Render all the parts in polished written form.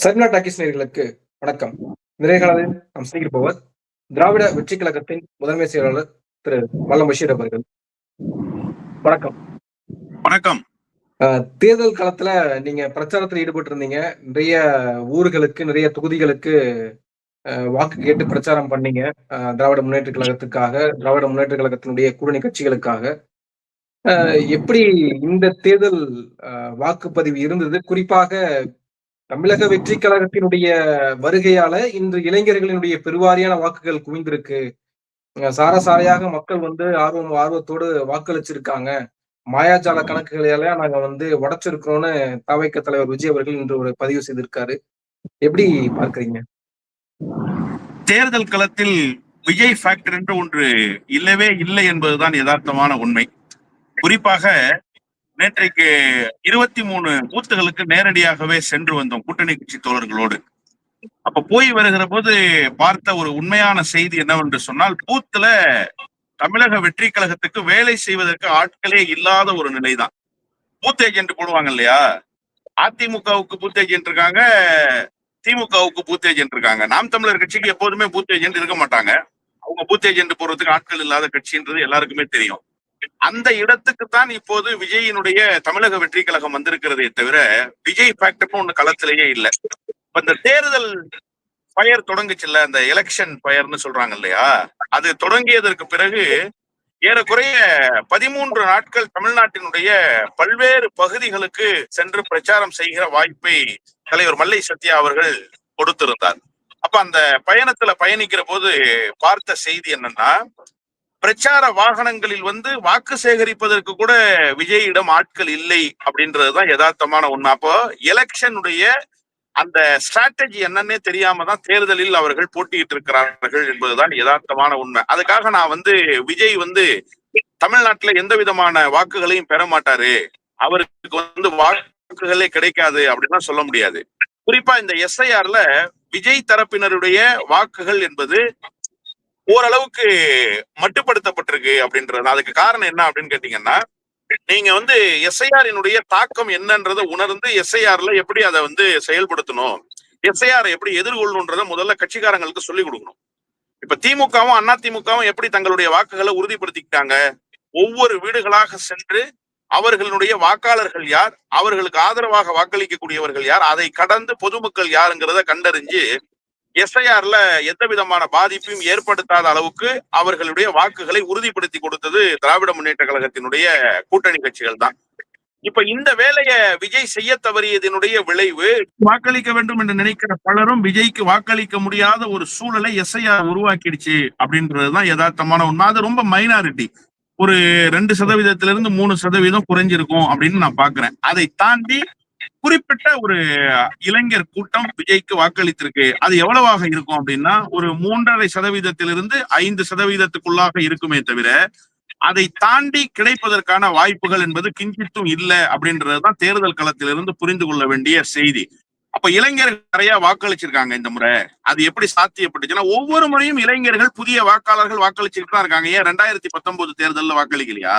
Sharmila talkies நேயர்களுக்கு வணக்கம். நிறைகாலத்தில் நாம் சிந்திக்கப்போவர் திராவிட வெற்றிக் கழகத்தின் முதன்மை செயலாளர் திரு மல்லம் பஷீர் அவர்கள். வணக்கம். வணக்கம். தேர்தல் காலத்துல நீங்க பிரச்சாரத்துல ஈடுபட்டு இருந்தீங்க. நிறைய ஊர்களுக்கு, நிறைய தொகுதிகளுக்கு வாக்கு கேட்டு பிரச்சாரம் பண்ணீங்க. திராவிட முன்னேற்ற கழகத்துக்காக, திராவிட முன்னேற்ற கழகத்தினுடைய கூட்டணி கட்சிகளுக்காக. எப்படி இந்த தேர்தல் வாக்குப்பதிவு இருந்தது? குறிப்பாக தமிழக வெற்றி கழகத்தினுடைய வருகையால இன்று இளைஞர்களினுடைய பெருவாரியான வாக்குகள் குவிந்திருக்கு. சாரசாரையாக மக்கள் ஆர்வத்தோடு வாக்களிச்சிருக்காங்க. மாயாஜால கணக்குகளை நாங்க உடைச்சிருக்கிறோம்னு தவைக்க தலைவர் விஜய் அவர்கள் இன்று ஒரு பதிவு செய்திருக்காரு. எப்படி பார்க்கறீங்க? தேர்தல் களத்தில் விஜய் ஃபேக்டர் என்று ஒன்று இல்லவே இல்லை என்பதுதான் யதார்த்தமான உண்மை. குறிப்பாக நேற்றைக்கு 23 பூத்துகளுக்கு நேரடியாகவே சென்று வந்தோம் கூட்டணி கட்சி தோழர்களோடு. அப்ப போய் வருகிற போது பார்த்த ஒரு உண்மையான செய்தி என்னவென்று சொன்னால், பூத்துல தமிழக வெற்றி கழகத்துக்கு வேலை செய்வதற்கு ஆட்களே இல்லாத ஒரு நிலைதான். பூத் ஏஜென்ட் போடுவாங்க இல்லையா, அதிமுகவுக்கு பூத் ஏஜென்ட் இருக்காங்க, திமுகவுக்கு பூத் ஏஜென்ட் இருக்காங்க. நாம் தமிழர் கட்சிக்கு எப்போதுமே பூத் ஏஜென்ட் இருக்க மாட்டாங்க. அவங்க பூத் ஏஜென்ட் போடுறதுக்கு ஆட்கள் இல்லாத கட்சின்றது எல்லாருக்குமே தெரியும். அந்த இடத்துக்குத்தான் இப்போது விஜயினுடைய தமிழக வெற்றி கழகம் வந்திருக்கிறதே தவிர விஜய் ஃபேக்டர் ஒண்ணு களத்திலேயே இல்லை. இப்ப இந்த தேர்தல் பயர் தொடங்குச்சுல்ல, அந்த எலெக்ஷன் பயர்னு சொல்றாங்க இல்லையா, அது தொடங்கியதற்கு பிறகு ஏறக்குறைய 13 நாட்கள் தமிழ்நாட்டினுடைய பல்வேறு பகுதிகளுக்கு சென்று பிரச்சாரம் செய்கிற வாய்ப்பை தலைவர் மல்லை சத்யா அவர்கள் கொடுத்திருந்தார். அப்ப அந்த பயணத்துல பயணிக்கிற போது பார்த்த செய்தி என்னன்னா, பிரச்சார வாகனங்களில் வாக்கு சேகரிப்பதற்கு கூட விஜயிடம் ஆட்கள் இல்லை அப்படின்றதுதான் யதார்த்தமான ஒண்ணு. அப்போ எலெக்ஷனுடைய அந்த ஸ்ட்ராட்டஜி என்னன்னே தெரியாம தான் தேர்தலில் அவர்கள் போட்டியிட்டு இருக்கிறார்கள் என்பதுதான் யதார்த்தமான உண்மை. அதுக்காக நான் விஜய் தமிழ்நாட்டுல எந்த விதமான வாக்குகளையும் பெற மாட்டாரு, அவருக்கு வாக்குகளே கிடைக்காது அப்படின்னா சொல்ல முடியாது. குறிப்பா இந்த எஸ்ஐஆர்ல விஜய் தரப்பினருடைய வாக்குகள் என்பது ஓரளவுக்கு மட்டுப்படுத்தப்பட்டிருக்கு அப்படின்றது. அதுக்கு காரணம் என்ன அப்படின்னு கேட்டீங்கன்னா, நீங்க எஸ்ஐஆரினுடைய தாக்கம் என்னன்றதை உணர்ந்து எஸ்ஐஆர்ல எப்படி அதை செயல்படுத்தணும், எஸ்ஐஆர் எப்படி எதிர்கொள்ளணும்ன்றத முதல்ல கட்சிக்காரங்களுக்கு சொல்லி கொடுக்கணும். இப்ப திமுகவும் அதிமுகவும் எப்படி தங்களுடைய வாக்குகளை உறுதிப்படுத்திக்கிட்டாங்க, ஒவ்வொரு வீடுகளாக சென்று அவர்களுடைய வாக்காளர்கள் யார், அவர்களுக்கு ஆதரவாக வாக்களிக்கக்கூடியவர்கள் யார், அதை கடந்து பொதுமக்கள் யாருங்கிறத கண்டறிஞ்சு எஸ்ஐஆர்ல எந்த விதமான பாதிப்பையும் ஏற்படுத்தாத அளவுக்கு அவர்களுடைய வாக்குகளை உறுதிப்படுத்தி கொடுத்தது திராவிட முன்னேற்ற கழகத்தினுடைய கூட்டணி கட்சிகள் தான். இப்ப இந்த வேலையை விஜய் செய்ய தவறியதனுடைய விளைவு, வாக்களிக்க வேண்டும் என்று நினைக்கிற பலரும் விஜய்க்கு வாக்களிக்க முடியாத ஒரு சூழலை எஸ்ஐஆர் உருவாக்கிடுச்சு அப்படின்றதுதான் யதார்த்தமான உண்மை. அது ரொம்ப மைனாரிட்டி, ஒரு 2% 3% குறைஞ்சிருக்கும் அப்படின்னு நான் பாக்குறேன். அதை தாண்டி குறிப்பிட்ட ஒரு இளைஞர் கூட்டம் விஜய்க்கு வாக்களித்திருக்கு. அது எவ்வளவாக இருக்கும் அப்படின்னா, ஒரு 3.5% 5%க்குள்ளாக இருக்குமே தவிர அதை தாண்டி கிடைப்பதற்கான வாய்ப்புகள் என்பது கிஞ்சித்தும் இல்லை அப்படின்றதுதான் தேர்தல் களத்திலிருந்து புரிந்து கொள்ள வேண்டிய செய்தி. அப்ப இளைஞர்கள் நிறைய வாக்களிச்சிருக்காங்க இந்த முறை. அது எப்படி சாத்தியப்பட்டுச்சுன்னா, ஒவ்வொரு முறையும் இளைஞர்கள் புதிய வாக்காளர்கள் வாக்களிச்சுட்டு தான் இருக்காங்க. ஏன் 2019 தேர்தல்ல வாக்களிக்கலையா,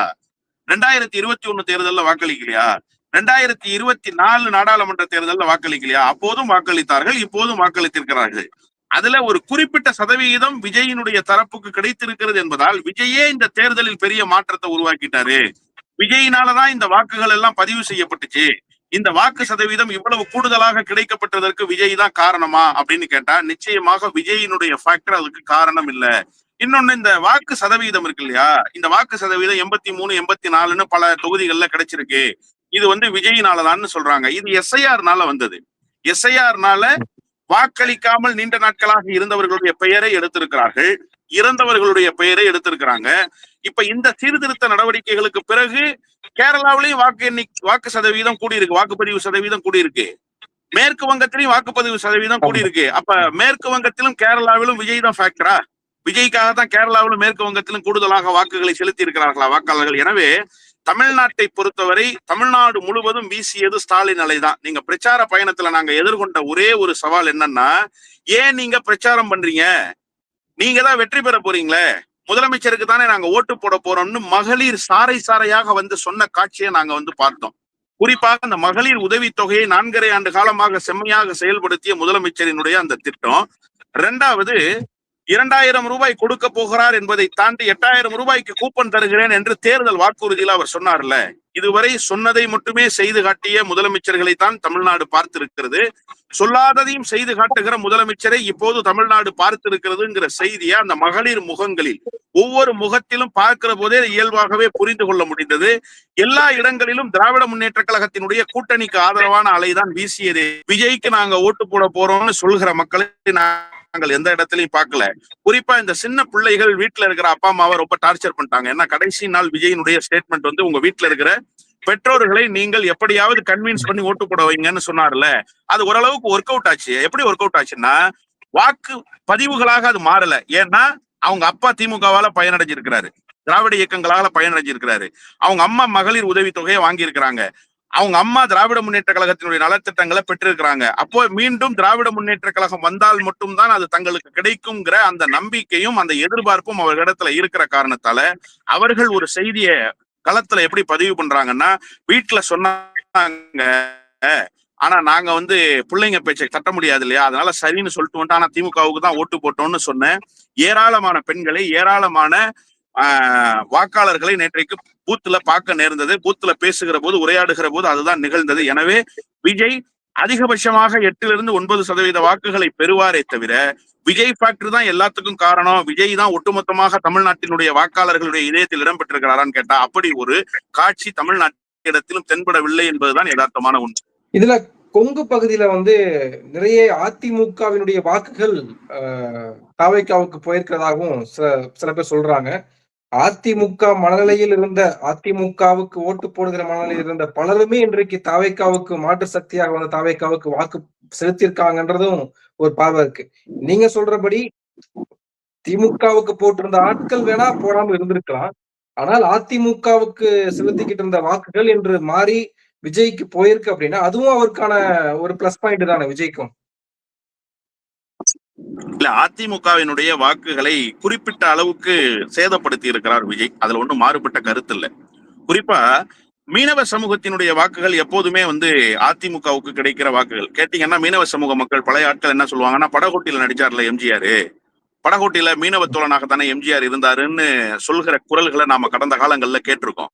2021 தேர்தல்ல வாக்களிக்கலையா, 2024 நாடாளுமன்ற தேர்தல்ல வாக்களிக்கலையா? அப்போதும் வாக்களித்தார்கள், இப்போதும் வாக்களித்திருக்கிறார்கள். அதுல ஒரு குறிப்பிட்ட சதவிகிதம் விஜயினுடைய தரப்புக்கு கிடைத்திருக்கிறது என்பதால் விஜயே இந்த தேர்தலில் பெரிய மாற்றத்தை உருவாக்கிட்டாரு, விஜயினாலதான் இந்த வாக்குகள் எல்லாம் பதிவு செய்யப்பட்டுச்சு, இந்த வாக்கு சதவீதம் இவ்வளவு கூடுதலாக கிடைக்கப்பட்டதற்கு விஜய் தான் காரணமா அப்படின்னு கேட்டா, நிச்சயமாக விஜயினுடைய ஃபேக்டர் அதுக்கு காரணம் இல்ல. இன்னொன்னு, இந்த வாக்கு சதவீதம் இருக்கு இல்லையா, இந்த வாக்கு சதவீதம் 83 84ன்னு பல தொகுதிகள்ல கிடைச்சிருக்கு, இது விஜயினாலதான்னு சொல்றாங்க. இது எஸ்ஐஆர்னால வந்தது. எஸ்ஐஆர்னால வாக்களிக்காமல் நீண்ட நாட்களாக இருந்தவர்களுடைய பெயரை எடுத்திருக்கிறார்கள், இறந்தவர்களுடைய பெயரை எடுத்திருக்கிறாங்க. இப்ப இந்த சீர்திருத்த நடவடிக்கைகளுக்கு பிறகு கேரளாவிலையும் வாக்கு சதவீதம் கூடியிருக்கு, வாக்குப்பதிவு சதவீதம் கூடியிருக்கு. மேற்கு வங்கத்திலையும் வாக்குப்பதிவு சதவீதம் கூடியிருக்கு. அப்ப மேற்கு வங்கத்திலும் கேரளாவிலும் விஜய் தான் ஃபேக்டரா? விஜய்க்காக தான் கேரளாவிலும் மேற்கு வங்கத்திலும் கூடுதலாக வாக்குகளை செலுத்தி இருக்கிறார்களா வாக்காளர்கள்? எனவே தமிழ்நாட்டை பொறுத்தவரை தமிழ்நாடு முழுவதும் வீசியது ஸ்டாலின் அலைதான். நீங்க பிரச்சார பயணத்துல நாங்க எதிர்கொண்ட ஒரே ஒரு சவால் என்னன்னா, ஏன் நீங்க பிரச்சாரம் பண்றீங்க, நீங்க தான் வெற்றி பெற போறீங்களே, முதலமைச்சருக்கு தானே நாங்க ஓட்டு போட போறோம்னு மகளிர் சாரை சாரையாக சொன்ன காட்சியை நாங்க பார்த்தோம். குறிப்பாக அந்த மகளிர் உதவித்தொகையை 4.5 ஆண்டு காலமாக செம்மையாக செயல்படுத்திய முதலமைச்சரினுடைய அந்த திட்டம். 2வது 2000 ரூபாய் கொடுக்க போகிறார் என்பதை தாண்டி 8000 ரூபாய்க்கு கூப்பன் தருகிறேன் என்று தேர்தல் வாக்குறுதியில் அவர் சொன்னார்ல. இதுவரை சொன்னதை மட்டுமே செய்து காட்டிய முதலமைச்சர்களை தான் தமிழ்நாடு பார்த்திருக்கிறது. சொல்லாததையும் செய்து காட்டுகிற முதலமைச்சரை இப்போது தமிழ்நாடு பார்த்திருக்கிறதுங்கிற செய்தியை அந்த மகளிர் முகங்களில் ஒவ்வொரு முகத்திலும் பார்க்கிற போதே இயல்பாகவே புரிந்து கொள்ள முடிந்தது. எல்லா இடங்களிலும் திராவிட முன்னேற்ற கழகத்தினுடைய கூட்டணிக்கு ஆதரவான அலைதான் வீசியது. விஜய்க்கு நாங்க ஓட்டு போட போறோம்னு சொல்கிற மக்களை நாங்கள் எந்த இடத்திலையும் பார்க்கல. குறிப்பா இந்த சின்ன பிள்ளைகள் வீட்டுல இருக்கிற அப்பா அம்மாவை ரொம்ப டார்ச்சர் பண்ணிட்டாங்க. ஏன்னா கடைசி நாள் விஜயினுடைய ஸ்டேட்மெண்ட் வந்து உங்க வீட்டுல இருக்கிற பெற்றோர்களை நீங்கள் எப்படியாவது கன்வின்ஸ் பண்ணி ஓட்டு போட வைங்கன்னு சொன்னார்ல. அது ஓரளவுக்கு ஒர்க் அவுட் ஆச்சு. எப்படி ஒர்க் அவுட் ஆச்சுன்னா, வாக்கு பதிவுகளாக அது மாறல. ஏன்னா அவங்க அப்பா திமுகவால பயனடைஞ்சிருக்கிறாரு, திராவிட இயக்கங்களால பயனடைஞ்சிருக்கிறாரு. அவங்க அம்மா மகளிர் உதவித்தொகையை வாங்கியிருக்கிறாங்க. அவங்க அம்மா திராவிட முன்னேற்ற கழகத்தினுடைய நலத்திட்டங்களை பெற்றிருக்கிறாங்க. அப்போ மீண்டும் திராவிட முன்னேற்ற கழகம் வந்தால் மட்டும்தான் அது தங்களுக்கு கிடைக்கும்ங்கிற அந்த நம்பிக்கையும் அந்த எதிர்பார்ப்பும் அவர்களிடத்துல இருக்கிற காரணத்தால அவர்கள் ஒரு செய்தியை களத்துல எப்படி பதிவு பண்றாங்கன்னா, வீட்டுல சொன்னாங்க, ஆனா நாங்க வந்து பிள்ளைங்க பேச்சை தட்ட முடியாது இல்லையா, அதனால சரின்னு சொல்லிட்டு வந்துட்டு ஆனா திமுகவுக்கு தான் ஓட்டு போட்டோம்னு சொன்ன ஏராளமான பெண்களை, ஏராளமான வாக்காளர்களை நேற்றைக்கு பூத்துல பார்க்க நேர்ந்தது. பூத்துல பேசுகிற போது, உரையாடுகிற போது அதுதான் நிகழ்ந்தது. எனவே விஜய் அதிகபட்சமாக 8-9% வாக்குகளை பெறுவாரே தவிர, விஜய் ஃபேக்டர் தான் எல்லாத்துக்கும் காரணம், விஜய் தான் ஒட்டுமொத்தமாக தமிழ்நாட்டினுடைய வாக்காளர்களுடைய இதயத்தில் இடம் பெற்றிருக்கிறாரான்னு கேட்டா அப்படி ஒரு காட்சி தமிழ்நாட்டிடத்திலும் தென்படவில்லை என்பதுதான் யதார்த்தமான உண்மை. இதுல கொங்கு பகுதியில வந்து நிறைய அதிமுகவினுடைய வாக்குகள் தாவேக்காவுக்கு போயிருக்கிறதாகவும் சில பேர் சொல்றாங்க. அதிமுக மனநிலையில் இருந்த, அதிமுகவுக்கு ஓட்டு போடுகிற மனநிலையில் இருந்த பலருமே இன்றைக்கு தாவேக்காவுக்கு மாற்று சக்தியாக வந்த தாவேக்காவுக்கு வாக்கு செலுத்தியிருக்காங்கன்றதும் ஒரு பார்வை இருக்கு. நீங்க சொல்றபடி திமுகவுக்கு போட்டிருந்த ஆட்கள் வேணா போடாம இருந்திருக்கலாம். ஆனால் அதிமுகவுக்கு செலுத்திக்கிட்டு இருந்த வாக்குகள் என்று மாறி விஜய்க்கு போயிருக்கு அப்படின்னா அதுவும் அவருக்கான ஒரு பிளஸ் பாயிண்ட் தானே விஜய்க்கும். இல்ல, அதிமுகவினுடைய வாக்குகளை குறிப்பிட்ட அளவுக்கு சேதப்படுத்தி இருக்கிறார் விஜய். அதுல ஒண்ணும் மாறுபட்ட கருத்து இல்ல. குறிப்பா மீனவ சமூகத்தினுடைய வாக்குகள் எப்போதுமே வந்து அதிமுகவுக்கு கிடைக்கிற வாக்குகள். கேட்டீங்கன்னா மீனவ சமூக மக்கள் பழைய ஆட்கள் என்ன சொல்லுவாங்கன்னா, படகோட்டியில நடிச்சார்ல எம்ஜிஆர், படகோட்டியில மீனவ தோழனாக தானே எம்ஜிஆர் இருந்தாருன்னு சொல்கிற குரல்களை நாம கடந்த காலங்கள்ல கேட்டிருக்கோம்.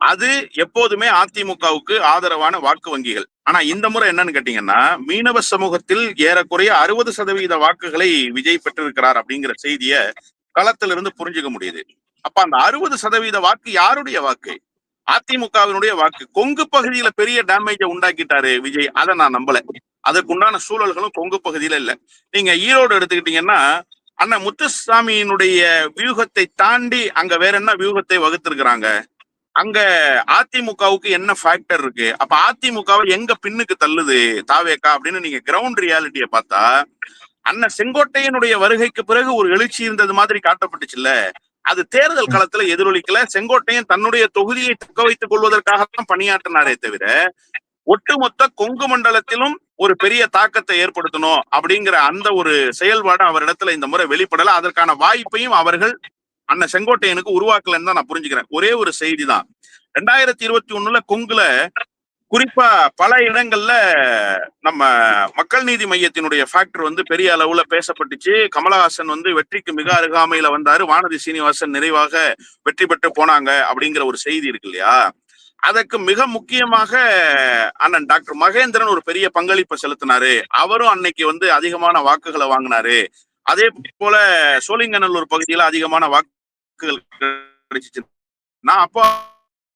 அது எப்போதுமே அதிமுகவுக்கு ஆதரவான வாக்கு வங்கிகள். ஆனா இந்த முறை என்னன்னு கேட்டீங்கன்னா, மீனவ சமூகத்தில் ஏறக்குறைய 60% வாக்குகளை விஜய் பெற்றிருக்கிறார் அப்படிங்கிற செய்திய களத்திலிருந்து புரிஞ்சுக்க முடியுது. அப்ப அந்த 60% வாக்கு யாருடைய வாக்கு? அதிமுகவினுடைய வாக்கு. கொங்கு பகுதியில பெரிய டேமேஜை உண்டாக்கிட்டாரு விஜய், அதை நான் நம்பல. அதற்குண்டான சூழல்களும் கொங்கு பகுதியில இல்ல. நீங்க ஈரோடு எடுத்துக்கிட்டீங்கன்னா, அண்ணன் முத்துசாமியினுடைய வியூகத்தை தாண்டி அங்க வேற என்ன வியூகத்தை வகுத்திருக்கிறாங்க? அங்க அதிமுகவுக்கு என்ன ஃபேக்டர் இருக்கு? அப்ப அதிமுகவை எங்க பின்னுக்கு தள்ளுது தாவேக்கா அப்படின்னு நீங்க கிரவுண்ட் ரியாலிட்டியை பார்த்தா, அண்ணன் செங்கோட்டையனுடைய வருகைக்கு பிறகு ஒரு எழுச்சி இருந்தது மாதிரி காட்டப்பட்டுச்சுல்ல. அது தேர்தல் களத்துல எதிரொலிக்கல. செங்கோட்டையன் தன்னுடைய தொகுதியை தக்க வைத்துக் கொள்வதற்காகத்தான் பணியாற்றினாரே தவிர, ஒட்டுமொத்த கொங்கு மண்டலத்திலும் ஒரு பெரிய தாக்கத்தை ஏற்படுத்தணும் அப்படிங்கிற அந்த ஒரு செயல்பாடு அவரிடத்துல இந்த முறை வெளிப்படல. அதற்கான வாய்ப்பையும் அவர்கள் அண்ணன் செங்கோட்டையனுக்கு உருவாக்கலன்னு தான் நான் புரிஞ்சுக்கிறேன். ஒரே ஒரு செய்தி தான், 2021 கொங்குல குறிப்பா பல இடங்கள்ல நம்ம மக்கள் நீதி மையத்தினுடைய ஃபேக்டர் வந்து பெரிய அளவுல பேசப்பட்டுச்சு. கமலஹாசன் வந்து வெற்றிக்கு மிக அருகாமையில வந்தாரு, வானதி சீனிவாசன் நிறைவாக வெற்றி பெற்று போனாங்க அப்படிங்கிற ஒரு செய்தி இருக்கு இல்லையா. அதற்கு மிக முக்கியமாக அண்ணன் டாக்டர் மகேந்திரன் ஒரு பெரிய பங்களிப்பை செலுத்தினாரு. அவரும் அன்னைக்கு வந்து அதிகமான வாக்குகளை வாங்கினாரு. அதே போல சோழிங்கநல்லூர் பகுதியில அதிகமான வாக்குகள் கிடைச்சிச்சு. நான் அப்போ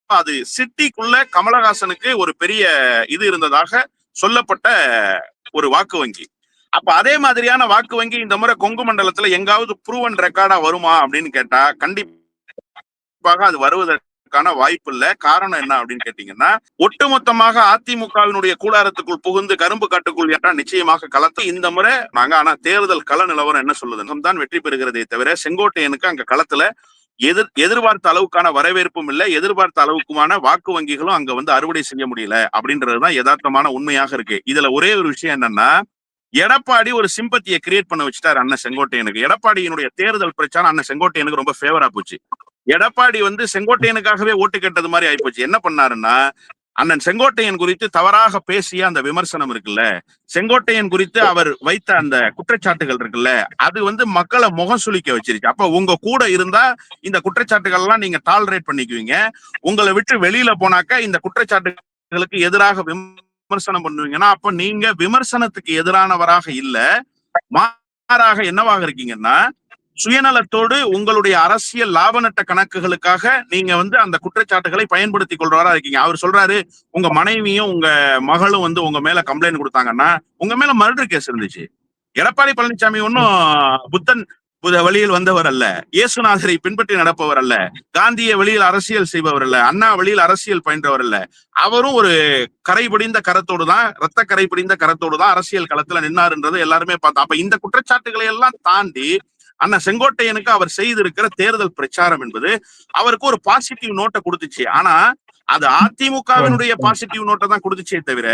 அது சிட்டிக்குள்ள கமலஹாசனுக்கு ஒரு பெரிய இது இருந்ததாக சொல்லப்பட்ட ஒரு வாக்கு வங்கி. அப்ப அதே மாதிரியான வாக்கு வங்கி இந்த முறை கொங்கு மண்டலத்துல எங்காவது ப்ரூவன் ரெக்கார்டா வருமா அப்படின்னு கேட்டா கண்டிப்பாக அது வருவதற்கான வாய்ப்பு இல்ல. காரணம் என்ன அப்படின்னு கேட்டீங்கன்னா, ஒட்டுமொத்தமாக அதிமுகவினுடைய கூடாரத்துக்குள் புகுந்து கரும்பு காட்டுக்குள் ஏற்றா நிச்சயமாக களத்தை இந்த முறை நாங்க. ஆனா தேர்தல் கள நிலவரம் என்ன சொல்லுது தான் வெற்றி பெறுகிறதே தவிர செங்கோட்டையனுக்கு அங்க களத்துல எதிர்பார்த்த அளவுக்கான வரவேற்பும் இல்லை, எதிர்பார்த்த அளவுக்குமான வாக்கு வங்கிகளும் அங்க வந்து அறுவடை செய்ய முடியல அப்படின்றதுதான் யதார்த்தமான உண்மையாக இருக்கு. இதுல ஒரே ஒரு விஷயம் என்னன்னா, எடப்பாடி ஒரு சிம்பத்தியை கிரியேட் பண்ண வச்சுட்டாரு அண்ணன் செங்கோட்டையனுக்கு. எடப்பாடியினுடைய தேர்தல் பிரச்சாரம் அண்ணன் செங்கோட்டையனுக்கு ரொம்ப ஃபேவரா போச்சு. எடப்பாடி வந்து செங்கோட்டையனுக்காகவே ஓட்டு கேட்டது மாதிரி ஆயிப்போச்சு. என்ன பண்ணாருன்னா, அண்ணன் செங்கோட்டையன் குறித்து தவறாக பேசிய அந்த விமர்சனம் இருக்குல்ல, செங்கோட்டையன் குறித்து அவர் வைத்த அந்த குற்றச்சாட்டுகள் இருக்குல்ல, அது வந்து மக்களை முகம் சுளிக்க வச்சிருச்சு. அப்ப உங்க கூட இருந்தா இந்த குற்றச்சாட்டுகள் எல்லாம் நீங்க டாலரேட் பண்ணிக்குவீங்க. உங்களை விட்டு வெளியில போனாக்க இந்த குற்றச்சாட்டுகளுக்கு எதிராக விமர்சனம் பண்ணுவீங்கன்னா, அப்ப நீங்க விமர்சனத்துக்கு எதிரானவராக இல்ல, மாறாக என்னவாக இருக்கீங்கன்னா சுயநலத்தோடு உங்களுடைய அரசியல் லாப நட்ட கணக்குகளுக்காக நீங்க வந்து அந்த குற்றச்சாட்டுகளை பயன்படுத்திக் கொள்றவரா இருக்கீங்க. அவர் சொல்றாரு உங்க மனைவியும் உங்க மகளும் வந்து உங்க மேல கம்ப்ளைண்ட் கொடுத்தாங்கன்னா உங்க மேல மர்டர் கேஸ் இருந்துச்சு. எடப்பாடி பழனிசாமி ஒன்னும் புத்தன் வழியில் வந்தவர் அல்ல, இயேசுநாதரை பின்பற்றி நடப்பவர் அல்ல, காந்திய வழியில் அரசியல் செய்பவர் அல்ல, அண்ணா வழியில் அரசியல் பயின்றவர் அல்ல. அவரும் ஒரு கரைபிடிந்த கரத்தோடு தான், ரத்த கரைபிடிந்த கரத்தோடு தான் அரசியல் களத்துல நின்னாருன்றது எல்லாருமே பார்த்தோம். அப்ப இந்த குற்றச்சாட்டுகளை எல்லாம் தாண்டி அண்ணா செங்கோட்டையனுக்கு அவர் செய்திருக்கிற தேர்தல் பிரச்சாரம் என்பது அவருக்கு ஒரு பாசிட்டிவ் நோட்டை கொடுத்துச்சு. ஆனா அது அதிமுகவினுடைய பாசிட்டிவ் நோட்டை தான் கொடுத்துச்சே தவிர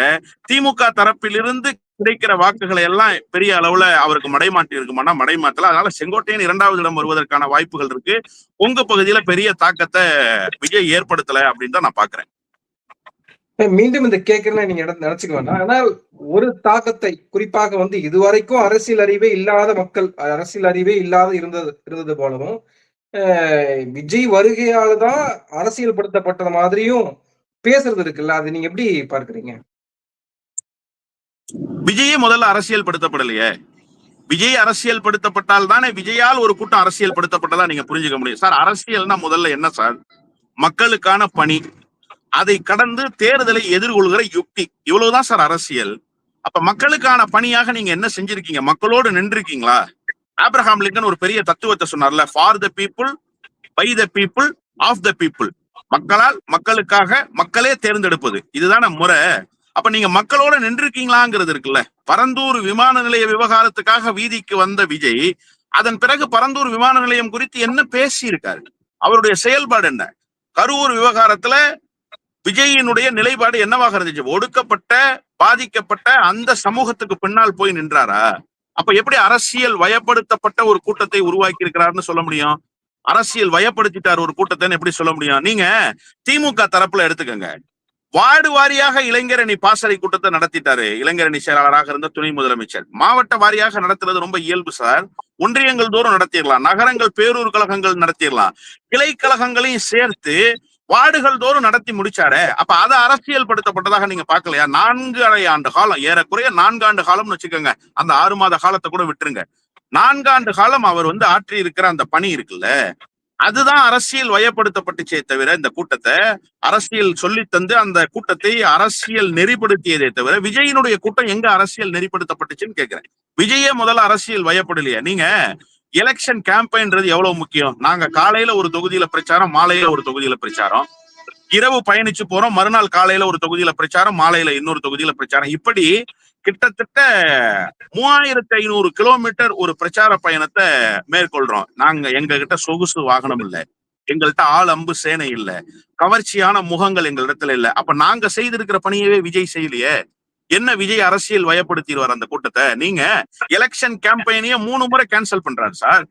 திமுக தரப்பிலிருந்து கிடைக்கிற வாக்குகளை எல்லாம் பெரிய அளவுல அவருக்கு மடைமாட்டி இருக்குமானா மடைமாட்டல. அதனால செங்கோட்டையன் 2வது இடம் வருவதற்கான வாய்ப்புகள் இருக்கு. உங்க பகுதியில பெரிய தாக்கத்தை விஜய் ஏற்படுத்தல அப்படின்னு தான் நான் பாக்குறேன். மீண்டும் இந்த கேட்கறேன்னு நீங்க நினைச்சுக்க வேண்டாம். ஆனால் ஒரு தாக்கத்தை குறிப்பாக வந்து இதுவரைக்கும் அரசியல் அறிவே இல்லாத மக்கள், அரசியல் அறிவே இல்லாத இருந்தது போலவும் விஜய் வருகையால தான் அரசியல் படுத்தப்பட்டது மாதிரியும் பேசுறது இருக்குல்ல, அது நீங்க எப்படி பார்க்கறீங்க? விஜயே முதல்ல அரசியல் படுத்தப்படலையே. விஜய் அரசியல் படுத்தப்பட்டால் தானே விஜயால் ஒரு கூட்டம் அரசியல் படுத்தப்பட்டதா நீங்க புரிஞ்சுக்க முடியும். சார் அரசியல்னா முதல்ல என்ன சார்? மக்களுக்கான பணி, அதை கடந்து தேர்தலை எதிர்கொள்கிற யுக்தி, இவ்வளவுதான் சார் அரசியல். அப்ப மக்களுக்கான பணியாக நீங்க என்ன செஞ்சிருக்கீங்க? மக்களோடு நின்றுருக்கீங்களா? ஆப்ரஹாம் லிங்கன் ஒரு பெரிய தத்துவத்தை சொன்னார்ல, for the people, by the people, of the people. மக்களால், மக்களுக்காக, மக்களே தேர்ந்தெடுப்பது, இதுதான முறை. அப்ப நீங்க மக்களோட நின்றுருக்கீங்களாங்கிறது இருக்குல்ல. பரந்தூர் விமான நிலைய விவகாரத்துக்காக வீதிக்கு வந்த விஜய் அதன் பிறகு பரந்தூர் விமான நிலையம் குறித்து என்ன பேசி இருக்காரு? அவருடைய செயல்பாடு என்ன? கரூர் விவகாரத்துல விஜயினுடைய நிலைப்பாடு என்னவாக இருந்துச்சு? ஒடுக்கப்பட்ட, பாதிக்கப்பட்ட அந்த சமூகத்துக்கு பின்னால் போய் நின்றாரா? அப்ப எப்படி அரசியல் வயப்படுத்தப்பட்ட ஒரு கூட்டத்தை உருவாக்கி இருக்கிறாருன்னு சொல்ல முடியும்? அரசியல் வயப்படுத்திட்டார் ஒரு கூட்டத்தை எப்படி சொல்ல முடியும்? நீங்க திமுக தரப்புல எடுத்துக்கங்க, வார்டு வாரியாக இளைஞரணி பாசறை கூட்டத்தை நடத்திட்டாரு. இளைஞரணி செயலாளராக இருந்த துணை முதலமைச்சர் மாவட்ட வாரியாக நடத்துறது ரொம்ப இயல்பு சார். ஒன்றியங்கள் தோறும் நடத்திடலாம், நகரங்கள் பேரூர் கழகங்கள் நடத்திடலாம், கிளை கழகங்களையும் சேர்த்து வார்டுகள் தோறும் நடத்தி முடிச்சாரு. அப்ப அதை அரசியல் படுத்தப்பட்டதாக நீங்க பாக்கலையா? 4.5 ஆண்டு காலம், ஏறக்குறைய 4 ஆண்டு காலம்னு வச்சுக்கோங்க, அந்த 6 மாத காலத்தை கூட விட்டுருங்க. 4 ஆண்டு காலம் அவர் வந்து ஆற்றி இருக்கிற அந்த பணி இருக்குல்ல, அதுதான் அரசியல் வயப்படுத்தப்பட்டுச்சே தவிர இந்த கூட்டத்தை அரசியல் சொல்லி தந்து அந்த கூட்டத்தை அரசியல் நெறிப்படுத்தியதே தவிர விஜயினுடைய கூட்டம் எங்க அரசியல் நெறிப்படுத்தப்பட்டுச்சுன்னு கேட்கிறேன். விஜயே முதல்ல அரசியல் வயப்படலையா? நீங்க எலெக்ஷன் கேம்பெயின்றது எவ்வளவு முக்கியம்? நாங்க காலையில ஒரு தொகுதியில பிரச்சாரம், மாலையில ஒரு தொகுதியில பிரச்சாரம், இரவு பயணிச்சு போறோம், மறுநாள் காலையில ஒரு தொகுதியில பிரச்சாரம், மாலையில இன்னொரு தொகுதியில பிரச்சாரம், இப்படி கிட்டத்தட்ட 3500 கிலோமீட்டர் ஒரு பிரச்சார பயணத்தை மேற்கொள்றோம். நாங்க எங்க கிட்ட சொகுசு வாகனம் இல்ல, எங்கள்கிட்ட ஆள் அம்பு சேனை இல்ல, கவர்ச்சியான முகங்கள் எங்களிடத்துல இல்ல. அப்ப நாங்க செய்திருக்கிற பணியவே விஜய் செய்யலையே. என்ன விஜய் அரசியல் வயப்படுத்திடுவார் அந்த கூட்டத்தை? நீங்க எலெக்ஷன் கேம்பெயினையே 3 முறை கேன்சல் பண்றாரு சார்.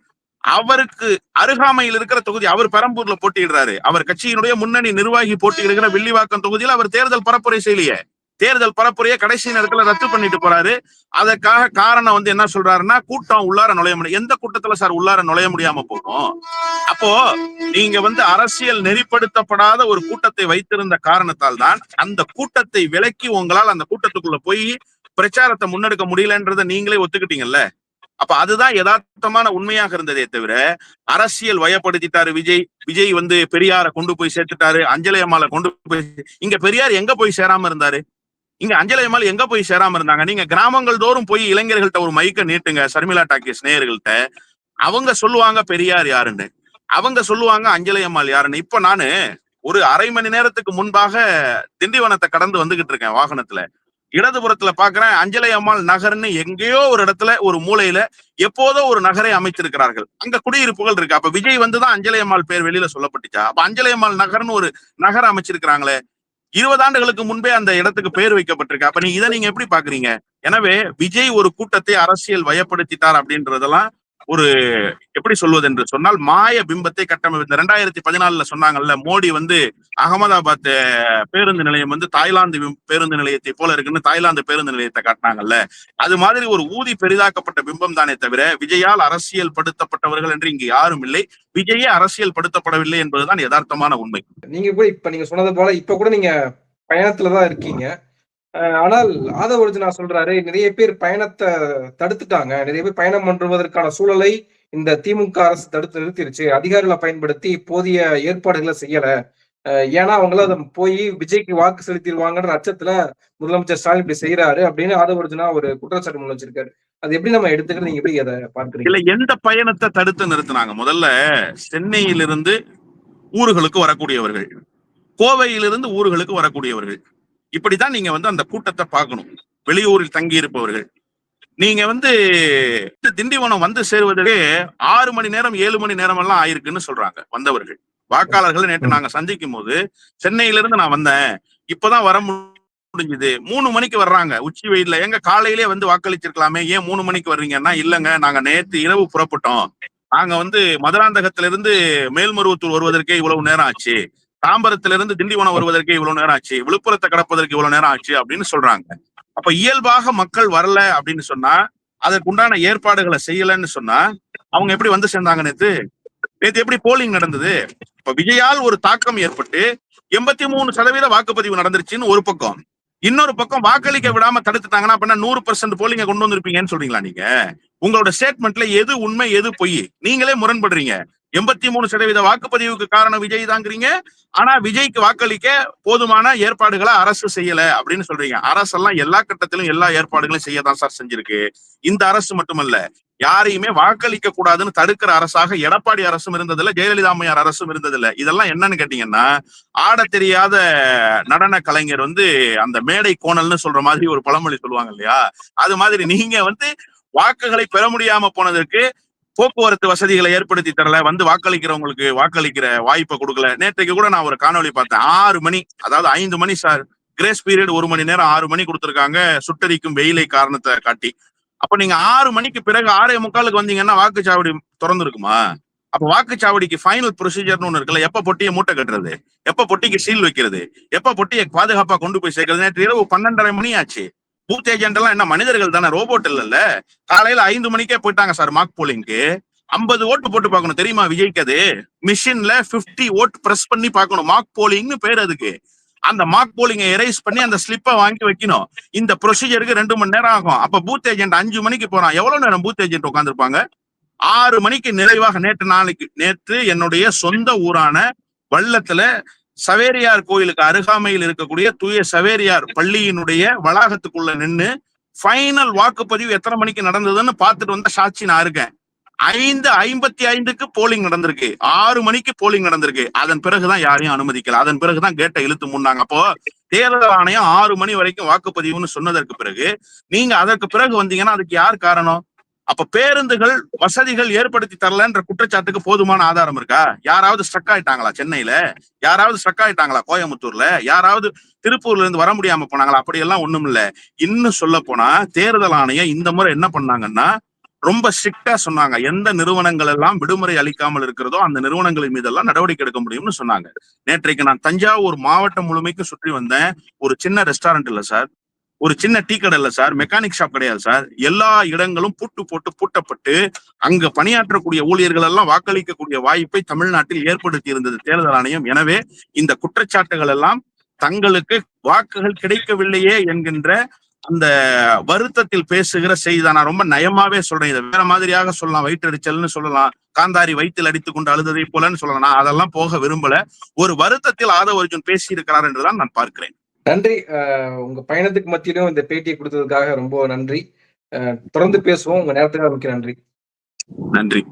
அவருக்கு அருகாமையில் இருக்கிற தொகுதி, அவர் பெரம்பூர்ல போட்டியிடுறாரு, அவர் கட்சியினுடைய முன்னணி நிர்வாகி போட்டியிடுகிற வில்லிவாக்கம் தொகுதியில் அவர் தேர்தல் பரப்புரை செய்யலையே. தேர்தல் பரப்புரையை கடைசி நேரத்துல ரத்து பண்ணிட்டு போறாரு. அதற்காக காரணம் வந்து என்ன சொல்றாருன்னா, கூட்டம் உள்ளார நுழைய முடியும். எந்த கூட்டத்துல சார் உள்ளார நுழைய முடியாம போகும்? அப்போ நீங்க வந்து அரசியல் நெறிப்படுத்தப்படாத ஒரு கூட்டத்தை வைத்திருந்த காரணத்தால் தான் அந்த கூட்டத்தை விலக்கி உங்களால் அந்த கூட்டத்துக்குள்ள போய் பிரச்சாரத்தை முன்னெடுக்க முடியலன்றதை நீங்களே ஒத்துக்கிட்டீங்கல்ல. அப்ப அதுதான் யதார்த்தமான உண்மையாக இருந்ததே தவிர அரசியல் வயப்படுத்திட்டாரு விஜய். விஜய் வந்து பெரியார கொண்டு போய் சேர்த்துட்டாரு, அஞ்சலி அம்மாளை கொண்டு போய், இங்க பெரியார் எங்க போய் சேராம இருந்தாரு? இங்க அஞ்சலி அம்மாள் எங்க போய் சேராம இருந்தாங்க? நீங்க கிராமங்கள் தோறும் போய் இளைஞர்கள்ட்ட ஒரு மைக்க நீட்டுங்க, சர்மிளா டாக்கீஸ் நேயர்கள்ட்ட. அவங்க சொல்லுவாங்க பெரியார் யாருன்னு, அவங்க சொல்லுவாங்க அஞ்சலி அம்மாள் யாருன்னு. இப்ப நானு ஒரு அரை மணி நேரத்துக்கு முன்பாக திண்டிவனத்தை கடந்து வந்துகிட்டு இருக்கேன் வாகனத்துல. இடதுபுறத்துல பாக்குறேன் அஞ்சலி அம்மாள் நகர்னு எங்கேயோ ஒரு இடத்துல ஒரு மூலையில எப்போதோ ஒரு நகரை அமைத்திருக்கிறார்கள், அங்க குடியிருப்புகள் இருக்கு. அப்ப விஜய் வந்துதான் அஞ்சலி அம்மாள் பேர் வெளியில சொல்லப்பட்டுச்சா? அப்ப அஞ்சலி அம்மாள் நகர்னு ஒரு நகர் அமைச்சிருக்கிறாங்களே, 20 ஆண்டுகளுக்கு முன்பே அந்த இடத்துக்கு பேர் வைக்கப்பட்டிருக்கு. அப்ப இதை நீங்க எப்படி பாக்குறீங்க? எனவே விஜய் ஒரு கூட்டத்தை அரசியல் வயப்படுத்திட்டார் அப்படின்றதெல்லாம் ஒரு எப்படி சொல்வது என்று சொன்னால் மாய பிம்பத்தை கட்டமைப்பு. 2014 சொன்னாங்கல்ல, மோடி வந்து அகமதாபாத் பேருந்து நிலையம் வந்து தாய்லாந்து பேருந்து நிலையத்தை போல இருக்குன்னு தாய்லாந்து பேருந்து நிலையத்தை காட்டினாங்கல்ல, அது மாதிரி ஒரு ஊதி பெரிதாக்கப்பட்ட பிம்பம் தானே தவிர விஜயால் அரசியல் படுத்தப்பட்டவர்கள் என்று இங்கு யாரும் இல்லை. விஜயே அரசியல் படுத்தப்படவில்லை என்பதுதான் யதார்த்தமான உண்மை. நீங்க கூட இப்ப நீங்க சொன்னது போல இப்ப கூட நீங்க பயணத்துலதான் இருக்கீங்க. ஆனால் ஆதவ அர்ஜுனா சொல்றாரு, நிறைய பேர் பயணத்தை தடுத்துட்டாங்க, நிறைய பேர் பயணம் பண்ணுவதற்கான சூழலை இந்த திமுக அரசு தடுத்து நிறுத்திருச்சு, அதிகாரிகளை பயன்படுத்தி போதிய ஏற்பாடுகளை செய்யல, ஏன்னா அவங்கள அதை போய் விஜய்க்கு வாக்கு செலுத்திடுவாங்கன்ற அச்சத்துல முதலமைச்சர் ஸ்டாலின் இப்படி செய்யறாரு அப்படின்னு ஆதவ அர்ஜுனா ஒரு குற்றச்சாட்டு முன் வச்சிருக்காரு. அது எப்படி நம்ம எடுத்துக்கிறது, நீங்க எப்படி அதை பார்க்கறீங்க? இல்ல, எந்த பயணத்தை தடுத்து நிறுத்தினாங்க? முதல்ல சென்னையிலிருந்து ஊர்களுக்கு வரக்கூடியவர்கள், கோவையிலிருந்து ஊர்களுக்கு வரக்கூடியவர்கள், இப்படித்தான் நீங்க வந்து அந்த கூட்டத்தை பார்க்கணும். வெளியூரில் தங்கி இருப்பவர்கள், நீங்க வந்து திண்டிவனம் வந்து சேருவதற்கு 6 மணி நேரம் 7 மணி நேரம் எல்லாம் ஆயிருக்குன்னு சொல்றாங்க வந்தவர்கள். வாக்காளர்களை நேற்று நாங்க சந்திக்கும் போது, சென்னையிலிருந்து நான் வந்தேன், இப்பதான் வர முடிஞ்சது, 3 மணிக்கு வர்றாங்க உச்சி வெயில்ல. எங்க காலையிலே வந்து வாக்களிச்சிருக்கலாமே, ஏன் 3 மணிக்கு வர்றீங்கன்னா, இல்லங்க நாங்க நேற்று இரவு புறப்பட்டோம், நாங்க வந்து மதுராந்தகத்திலிருந்து மேல்மருவத்தூர் வருவதற்கே இவ்வளவு நேரம் ஆச்சு, தாம்பரத்திலிருந்து திண்டிவனம் வருவதற்கே இவ்வளவு நேரம் ஆச்சு, விழுப்புரத்தை கடப்பதற்கு இவ்வளவு நேரம் ஆச்சு அப்படின்னு சொல்றாங்க. அப்ப இயல்பாக மக்கள் வரல அப்படின்னு சொன்னா, அதற்குண்டான ஏற்பாடுகளை செய்யலன்னு சொன்னா, அவங்க எப்படி வந்து சேர்ந்தாங்க? நேத்து எப்படி போலிங் நடந்தது? இப்ப விஜயால் ஒரு தாக்கம் ஏற்பட்டு 83% வாக்குப்பதிவு நடந்துருச்சுன்னு ஒரு பக்கம், இன்னொரு பக்கம் வாக்களிக்க விடாம தடுத்துட்டாங்கன்னா அப்படின்னா 100% போலிங்க கொண்டு வந்திருப்பீங்கன்னு சொல்றீங்களா? நீங்க உங்களோட ஸ்டேட்மெண்ட்ல எது உண்மை எது பொய்? நீங்களே முரண்படுறீங்க. 83% வாக்குப்பதிவுக்கு காரணம் விஜய் தாங்கிறீங்க, ஆனா விஜய்க்கு வாக்களிக்க போதுமான ஏற்பாடுகளை அரசு செய்யல அப்படின்னு சொல்றீங்க. அரசெல்லாம் எல்லா கட்டத்திலும் எல்லா ஏற்பாடுகளையும் செய்யதான் சார் செஞ்சிருக்கு. இந்த அரசு மட்டுமல்ல, யாரையுமே வாக்களிக்க கூடாதுன்னு தடுக்கிற அரசாக எடப்பாடி அரசும் இருந்ததில்ல, ஜெயலலிதா அம்மையார் அரசும் இருந்ததில்ல. இதெல்லாம் என்னன்னு கேட்டீங்கன்னா, ஆட தெரியாத நடன கலைஞர் வந்து அந்த மேடை கோணல்னு சொல்ற மாதிரி ஒரு பழமொழி சொல்லுவாங்க இல்லையா, அது மாதிரி நீங்க வந்து வாக்குகளை பெற முடியாம போனதற்கு போக்குவரத்து வசதிகளை ஏற்படுத்தி தரல, வந்து வாக்களிக்கிறவங்களுக்கு வாக்களிக்கிற வாய்ப்பை கொடுக்கல. நேற்றைக்கு கூட நான் ஒரு காணொலி பார்த்தேன். 6 மணி, அதாவது 5 மணி சார், கிரேஸ் பீரியட் 1 மணி நேரம், 6 மணி கொடுத்திருக்காங்க சுட்டரிக்கும் வெயிலை காரணத்தை காட்டி. அப்ப நீங்க 6 மணிக்கு பிறகு 6:45 வந்தீங்கன்னா வாக்குச்சாவடி திறந்து இருக்குமா? அப்ப வாக்குச்சாவடிக்கு ஃபைனல் ப்ரொசீஜர்னு ஒண்ணு இருக்குல்ல, எப்ப பொட்டியை மூட்டை கட்டுறது, எப்ப பொட்டிக்கு சீல் வைக்கிறது, எப்ப பொட்டியை பாதுகாப்பா கொண்டு போய் சேர்க்கிறது. நேற்று இரவு 12:30 மணி ஆச்சு. பூத் ஏஜென்ட் எல்லாம் என்ன மனிதர்கள் தானே, ரோபோட் இல்லல்ல. காலையில 5 மணிக்கே போயிட்டாங்க சார் மார்க் போலிங்க்கு. 50 ஓட்டு போட்டு பார்க்கணும் தெரியுமா விஜய்க்கு? அது மிஷின்ல 50 ஓட்டு பிரஸ் பண்ணி பார்க்கணும். மார்க் போலிங்னு பேர் அதுக்கு. அந்த மார்க் போலிங்கை எரேஸ் பண்ணி அந்த ஸ்லிப்பை வாங்கி வைக்கணும். இந்த ப்ரொசீஜருக்கு 2 மணி நேரம் ஆகும். அப்ப பூத் ஏஜென்ட் 5 மணிக்கு போறான், எவ்வளவு நேரம் பூத் ஏஜென்ட் உட்காந்துருப்பாங்க? 6 மணிக்கு நிறைவாக நேற்று என்னுடைய சொந்த ஊரான வள்ளத்துல சவேரியார் கோயிலுக்கு அருகாமையில் இருக்கக்கூடிய தூய சவேரியார் பள்ளியினுடைய வளாகத்துக்குள்ள நின்று ஃபைனல் வாக்குப்பதிவு எத்தனை மணிக்கு நடந்ததுன்னு பார்த்துட்டு வந்த சாட்சி நான் இருக்கேன். 5:55 போலிங் நடந்திருக்கு, 6 மணிக்கு போலிங் நடந்திருக்கு. அதன் பிறகுதான் யாரையும் அனுமதிக்கல, அதன் பிறகுதான் கேட்டை இழுத்து மூடினாங்க. அப்போ தேர்தல் ஆணையம் 6 மணி வரைக்கும் வாக்குப்பதிவுன்னு சொன்னதற்கு பிறகு நீங்க அதற்கு பிறகு வந்தீங்கன்னா அதுக்கு யார் காரணம்? அப்ப பேருந்துகள் வசதிகள் ஏற்படுத்தி தரலன்ற குற்றச்சாட்டுக்கு போதுமான ஆதாரம் இருக்கா? யாராவது ஸ்ட்ரக் ஆயிட்டாங்களா சென்னையில? யாராவது ஸ்ட்ரக் ஆயிட்டாங்களா கோயம்புத்தூர்ல? யாராவது திருப்பூர்ல இருந்து வர முடியாம போனாங்களா? அப்படி எல்லாம் ஒண்ணும் இல்ல. இன்னும் சொல்ல போனா தேர்தல் ஆணையம் இந்த முறை என்ன பண்ணாங்கன்னா, ரொம்ப ஸ்ட்ரிக்டா சொன்னாங்க, எந்த நிறுவனங்கள் எல்லாம் விடுமுறை அளிக்காமல் இருக்கிறதோ அந்த நிறுவனங்களின் மீதெல்லாம் நடவடிக்கை எடுக்க முடியும்னு சொன்னாங்க. நேற்றைக்கு நான் தஞ்சாவூர் மாவட்டம் முழுமைக்கு சுற்றி வந்தேன். ஒரு சின்ன ரெஸ்டாரண்ட் இல்ல சார், ஒரு சின்ன டீ கடை இல்ல சார், மெக்கானிக் ஷாப் கிடையாது சார், எல்லா இடங்களும் பூட்டப்பட்டு அங்க பணியாற்றக்கூடிய ஊழியர்கள் எல்லாம் வாக்களிக்கக்கூடிய வாய்ப்பை தமிழ்நாட்டில் ஏற்படுத்தி இருந்தது தேர்தல் ஆணையம். எனவே இந்த குற்றச்சாட்டுகள் எல்லாம் தங்களுக்கு வாக்குகள் கிடைக்கவில்லையே என்கின்ற அந்த வருத்தத்தில் பேசுகிற செய்திதான். நான் ரொம்ப நயமாவே சொல்றேன், இதை வேற மாதிரியாக சொல்லலாம், வயிற்றெரிச்சல்னு சொல்லலாம், காந்தாரி வயிற்றில் அடித்துக் கொண்டு அழுததை போலன்னு சொல்லலாம். நான் அதெல்லாம் போக விரும்பல. ஒரு வருத்தத்தில் ஆதவ அர்ஜுன் பேசி இருக்கிறார் என்றுதான் நான் பார்க்கிறேன். நன்றி. உங்க பயணத்துக்கு மத்தியிலும் இந்த பேட்டியை கொடுத்ததுக்காக ரொம்ப நன்றி. தொடர்ந்து பேசுவோம். உங்க நேரத்துக்காக மிக்க நன்றி. நன்றி.